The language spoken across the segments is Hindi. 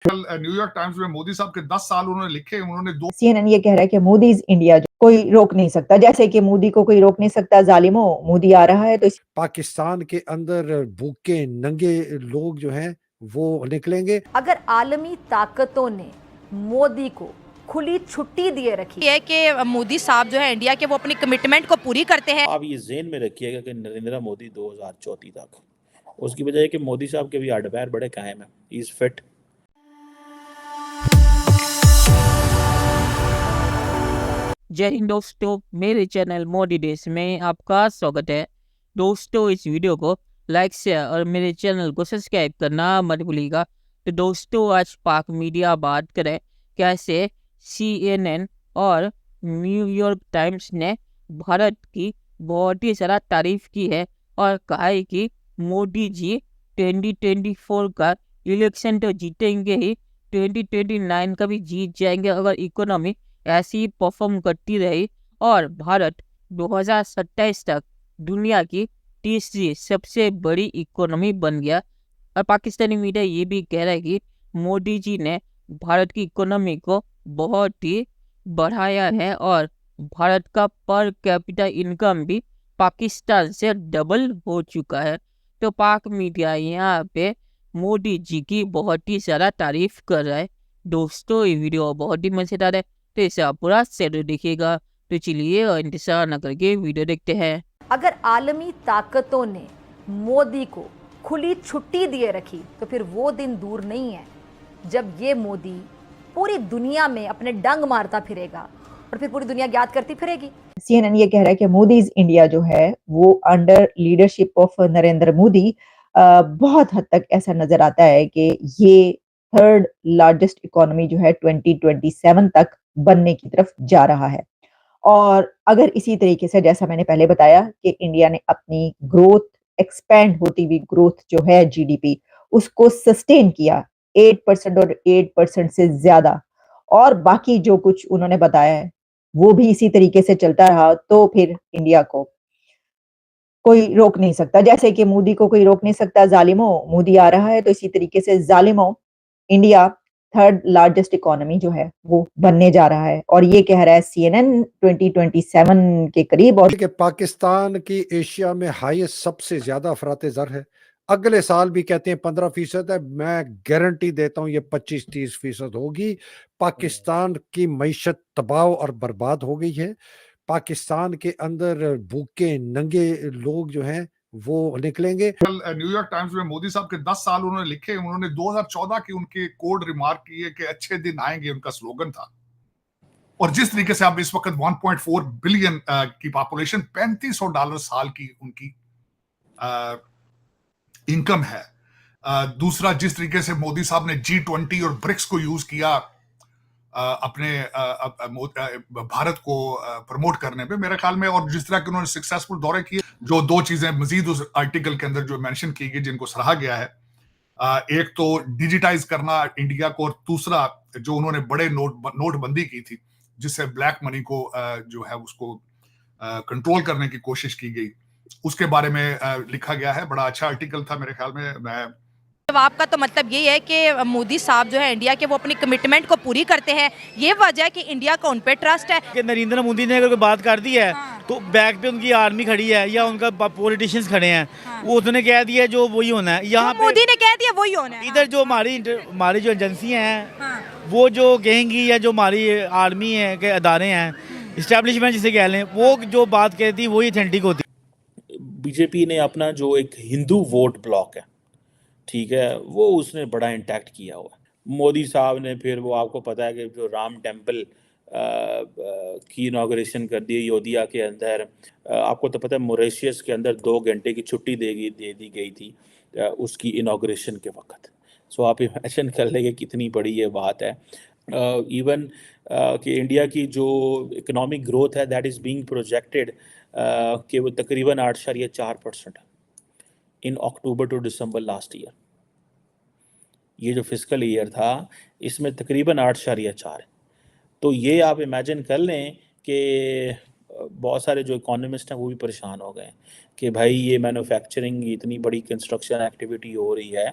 कल न्यूयॉर्क टाइम्स में मोदी साहब के 10 साल उन्होंने लिखे, उन्होंने दो CNN ये कह रहा है कि मोदी इज इंडिया, कोई रोक नहीं सकता, जैसे कि मोदी को कोई रोक नहीं सकता, जालिमो मोदी आ रहा है तो पाकिस्तान के अंदर भूखे नंगे लोग जो हैं वो निकलेंगे। अगर आलमी ताकतों ने मोदी को खुली छुट्टी दिए रखी है कि मोदी साहब जो है इंडिया के वो अपनी कमिटमेंट को पूरी करते हैं। आप ये ज़हन में रखिएगा कि नरेंद्र मोदी 2034 तक, उसकी वजह है कि मोदी साहब के भी हड्ड पैर बड़े कायम हैं, ही इज़ फिट। जय हिंद दोस्तों, मेरे चैनल मोदी देश में आपका स्वागत है। दोस्तों, इस वीडियो को लाइक शेयर और मेरे चैनल को सब्सक्राइब करना मत भूलिएगा। तो दोस्तों, आज पाक मीडिया बात करें कैसे CNN और न्यूयॉर्क टाइम्स ने भारत की बहुत ही सारा तारीफ की है और कहा है कि मोदी जी 2024 का इलेक्शन तो जीतेंगे ही, 2029 का भी जीत जाएंगे अगर इकोनॉमी ऐसी परफॉर्म करती रही और भारत 2027 तक दुनिया की तीसरी सबसे बड़ी इकोनॉमी बन गया। और पाकिस्तानी मीडिया ये भी कह रहा है कि मोदी जी ने भारत की इकोनॉमी को बहुत ही बढ़ाया है और भारत का पर कैपिटा इनकम भी पाकिस्तान से डबल हो चुका है। तो पाक मीडिया यहाँ पे मोदी जी की बहुत ही ज़्यादा तारीफ कर रहा है। दोस्तों, ये वीडियो बहुत ही मज़ेदार है, तो इसे आप पूरा शेयर देखिएगा। तो चलिए और इंतजार न करके वीडियो देखते हैं। अगर आलमी ताकतों ने मोदी को खुली छुट्टी दिए रखी तो फिर वो दिन दूर नहीं है जब ये मोदी पूरी दुनिया में अपने डंग मारता फिरेगा और फिर पूरी दुनिया याद करती फिरेगी। CNN ये कह रहा है कि मोदी इज इंडिया जो है वो under leadership of Narendra Modi बहुत हद तक ऐसा नजर आता है कि ये थर्ड लार्जेस्ट इकोनॉमी जो है 2027 तक बनने की तरफ जा रहा है। और अगर इसी तरीके से, जैसा मैंने पहले बताया कि इंडिया ने अपनी ग्रोथ, एक्सपैंड होती हुई ग्रोथ जो है GDP, उसको सस्टेन किया 8% और 8% से ज्यादा, और बाकी जो कुछ उन्होंने बताया है वो भी इसी तरीके से चलता रहा, तो फिर इंडिया को कोई रोक नहीं सकता, जैसे कि मोदी को कोई रोक नहीं सकता, जालिमो मोदी आ रहा है तो इसी तरीके से जालिमो इंडिया थर्ड लार्जेस्ट इकोनॉमी जो है वो बनने जा रहा है। और ये कह रहा है CNN 2027 के करीब। और कि पाकिस्तान की एशिया में हाईएस्ट सबसे ज्यादा अफराते ज़र है। अगले साल भी कहते हैं 15% है, मैं गारंटी देता हूं ये 25-30% होगी। पाकिस्तान की मईशत तबाह और बर्बाद हो गई है। पाकिस्तान के अंदर भूखे नंगे लोग जो हैं वो निकलेंगे। कल न्यूयॉर्क टाइम्स में मोदी साहब के 10 साल उन्होंने लिखे, उन्होंने 2014 की उनके कोड रिमार्क किए कि अच्छे दिन आएंगे, उनका स्लोगन था। और जिस तरीके से अब इस वक्त 1.4 बिलियन की पॉपुलेशन, $3500 साल की उनकी इनकम है। दूसरा, जिस तरीके से मोदी साहब ने G20 और ब्रिक्स को यूज किया अपने भारत को प्रमोट करने पे, मेरे ख्याल में, और जिस तरह के उन्होंने सक्सेसफुल दौरे किए, जो दो चीजें मजीद उस आर्टिकल के अंदर जो मेंशन की गई जिनको सराहा गया है, एक तो डिजिटाइज करना इंडिया को, और दूसरा जो उन्होंने बड़े नोटबंदी की थी जिससे ब्लैक मनी को जो है उसको कंट्रोल करने की कोशिश की गई, उसके बारे में लिखा गया है। बड़ा अच्छा आर्टिकल था मेरे ख्याल में। मैं जवाब का तो मतलब यही है कि मोदी साहब जो है इंडिया के वो अपनी कमिटमेंट को पूरी करते हैं। ये वजह है कि इंडिया का उन पे ट्रस्ट है कि नरेंद्र मोदी ने अगर कोई बात कर दी है तो बैक पे उनकी आर्मी खड़ी है या उनका पॉलिटिशियंस खड़े हैं, वो उसने कह दिया जो वही होना है। यहाँ मोदी ने कह दिया वही होना है। इधर जो हमारी जो एजेंसियाँ हैं वो जो कहेंगी, या जो हमारी आर्मी है के अदारे हैं, इस्टेब्लिशमेंट जिसे कह लें, वो जो बात कहती है वही ऑथेंटिक होती है। बीजेपी ने अपना जो एक हिंदू वोट ब्लॉक है, ठीक है, वो उसने बड़ा इंटैक्ट किया हुआ है। मोदी साहब ने फिर वो, आपको पता है कि जो राम टेम्पल की इनाग्रेशन कर दी अयोध्या के अंदर। आपको तो पता है मॉरिशस के अंदर 2 घंटे की छुट्टी दे दी गई थी उसकी इनाग्रेशन के वक्त। सो आप इमेजिन कर लेंगे कितनी बड़ी ये बात है। इवन कि इंडिया की जो इकोनॉमिक ग्रोथ है दैट इज़ बीइंग प्रोजेक्टेड कि वो तकरीबन 8.4% इन अक्टूबर टू दिसंबर लास्ट ईयर। ये जो फिस्कल ईयर था इसमें तकरीबन 8.4 है। तो ये आप इमेजिन कर लें कि बहुत सारे जो इकोनॉमिस्ट हैं वो भी परेशान हो गए कि भाई ये मैन्युफैक्चरिंग, इतनी बड़ी कंस्ट्रक्शन एक्टिविटी हो रही है,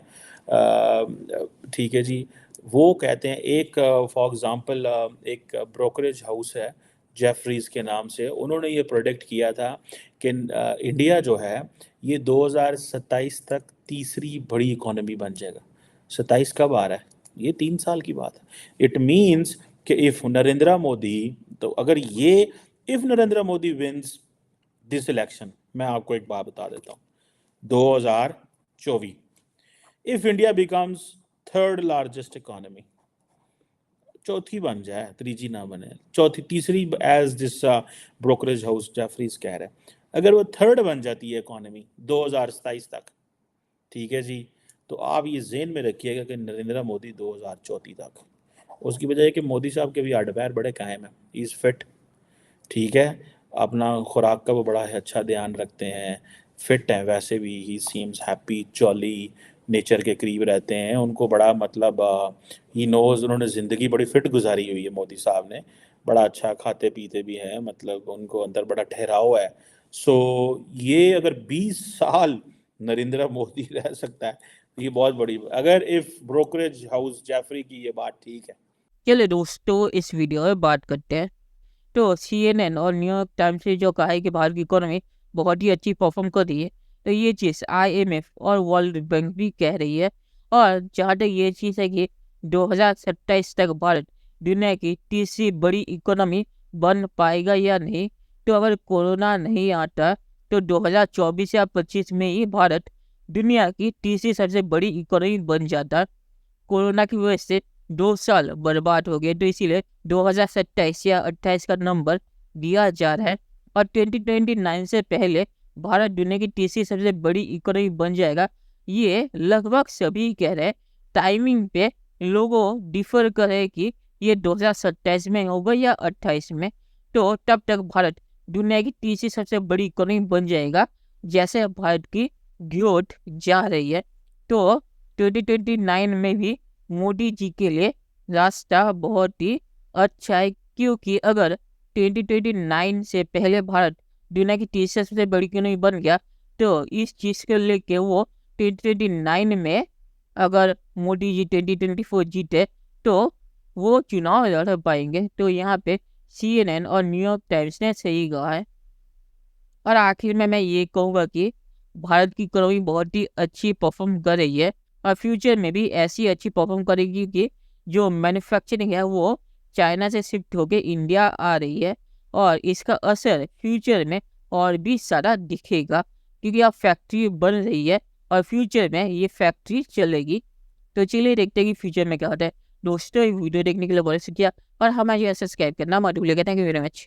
ठीक है जी, वो कहते हैं एक फॉर एग्जांपल एक ब्रोकरेज हाउस है जेफरीज के नाम से, उन्होंने ये प्रोडिक्ट किया था कि इंडिया जो है ये 2027 तक तीसरी बड़ी इकोनॉमी बन जाएगा। 27 कब आ रहा है? ये 3 साल की बात है। इट मीन्स कि इफ नरेंद्र मोदी, तो अगर ये if Narendra Modi wins this election, मैं आपको एक बात बता देता हूँ, 2024 if India becomes third largest economy, चौथी बन जाए, तीसरी ना बने, चौथी तीसरी as this brokerage house Jefferies कह रहे हैं, अगर वो थर्ड बन जाती है इकोनॉमी 2027 तक, ठीक है जी, तो आप ये ज़हन में रखिएगा कि नरेंद्र मोदी 2034 तक, उसकी वजह है कि मोदी साहब के भी हड्ड पैर बड़े कायम हैं, ही इज़ फिट, ठीक है, अपना खुराक का वो बड़ा अच्छा ध्यान रखते हैं, फिट हैं वैसे भी, ही सीम्स हैप्पी, जॉली, नेचर के करीब रहते हैं, उनको बड़ा मतलब ही नोज़, उन्होंने ज़िंदगी बड़ी फिट गुजारी हुई है मोदी साहब ने, बड़ा अच्छा खाते पीते भी हैं, मतलब उनको अंदर बड़ा ठहराव है। सो ये अगर 20 साल नरेंद्र मोदी रह सकता है तो ये बहुत बड़ी, अगर इफ ब्रोकरेज हाउस जेफरी की ये बात ठीक है। चलिए दोस्तों, इस वीडियो में बात करते हैं। तो CNN और न्यूयॉर्क टाइम्स ने जो कहा है कि भारत की इकोनॉमी बहुत ही अच्छी परफॉर्म कर रही है, तो ये चीज़ IMF और वर्ल्ड बैंक भी कह रही है। और जहाँ तक ये चीज़ है कि 2027 तक भारत दुनिया की तीसरी बड़ी इकोनॉमी बन पाएगा या नहीं, तो अगर कोरोना नहीं आता तो 2024 या 25 में ही भारत दुनिया की तीसरी सबसे बड़ी इकोनॉमी बन जाता। कोरोना की वजह से 2 साल बर्बाद हो गए, तो इसीलिए 2027 या 28 का नंबर दिया जा रहा है। और 2029 से पहले भारत दुनिया की तीसरी सबसे बड़ी इकोनॉमी बन जाएगा, ये लगभग सभी कह रहे हैं। टाइमिंग पे लोगों डिफर कर रहे हैं कि ये 2027 में होगा या 28 में, तो तब तक भारत दुनिया की तीसरी सबसे बड़ी इकोनॉमी बन जाएगा, जैसे भारत की ग्रोथ जा रही है। तो 2029 में भी मोदी जी के लिए रास्ता बहुत ही अच्छा है, क्योंकि अगर 2029 से पहले भारत दुनिया की तीसरी सबसे बड़ी इकोनॉमी बन गया, तो इस चीज़ को लेके वो 2029 में अगर मोदी जी 2024 जीते तो वो चुनाव लड़ पाएंगे। तो यहाँ पे CNN और न्यूयॉर्क टाइम्स ने सही कहा है। और आखिर में मैं ये कहूँगा कि भारत की इकोनॉमी बहुत ही अच्छी परफॉर्म कर रही है और फ्यूचर में भी ऐसी अच्छी परफॉर्म करेगी कि जो मैन्युफैक्चरिंग है वो चाइना से शिफ्ट होकर इंडिया आ रही है, और इसका असर फ्यूचर में और भी सारा दिखेगा, क्योंकि अब फैक्ट्री बन रही है और फ्यूचर में ये फैक्ट्री चलेगी। तो चलिए देखते हैं कि फ्यूचर में क्या होता है। दोस्तों, वीडियो देखने के लिए बहुत शुक्रिया और हमारे सब्सक्राइब करना मत भूलिएगा। Thank you very much.